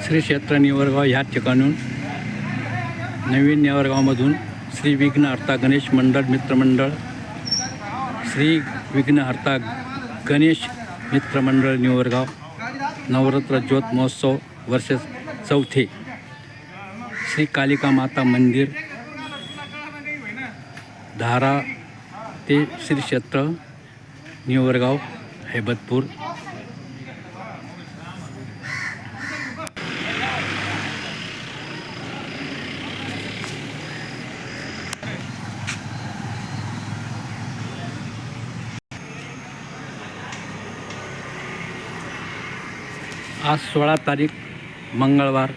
श्री क्षेत्र नेवरगाव ह्या ठिकाणून नवीन नेवरगावमधून श्री विघ्नहर्ता गणेश मंडळ मित्रमंडळ, श्री विघ्नहर्ता गणेश मित्रमंडळ नेवरगाव नवरात्र ज्योत महोत्सव वर्ष चौथे, श्री कालिका माता मंदिर धारा ते श्री क्षेत्र नेवरगाव हैबतपूर। आज 16 तारीख मंगळवार।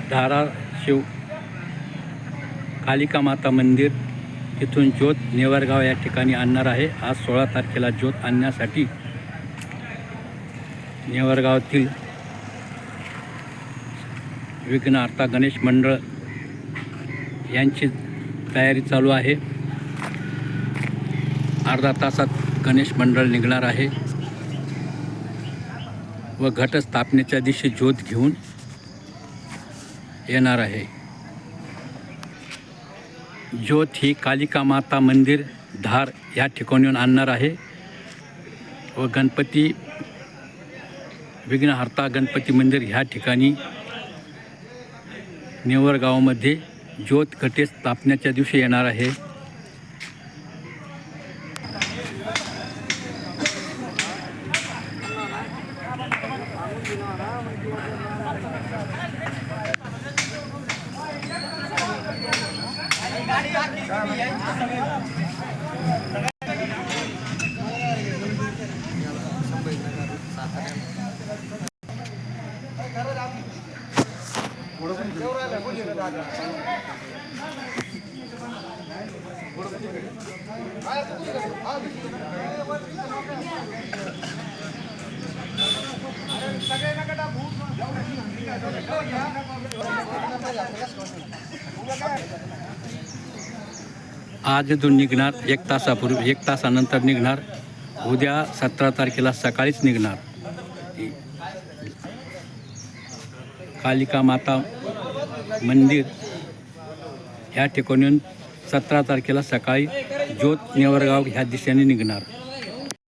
धाराशिव कालिका माता मंदिर तिथून ज्योत नेवरगाव या ठिकाणी आणणार आहे। आज 16 तारखेला ज्योत आणण्यासाठी नेवरगावातील विघ्नहर्ता गणेश मंडळ यांची तयारी चालू आहे। अर्धा तासात गणेश मंडळ निघणार आहे व घटस्थापनेच्या दिवशी ज्योत घेऊन येणार आहे। ज्योत ही कालिका माता मंदिर धार या ठिकाणून आणणार आहे व गणपती विघ्नहर्ता गणपती मंदिर ह्या ठिकाणी नेवरगावमध्ये ज्योत घटे स्थापनेच्या दिवशी येणार आहे। आज इथून निघणार 1 तासापूर्वी, 1 तासानंतर निघणार। उद्या 17 तारखेला सकाळीच निघणार। कालिका माता मंदिर ह्या ठिकाणून 17 तारखेला सकाळी ज्योत नेवरगाव ह्या दिशेने निघणार।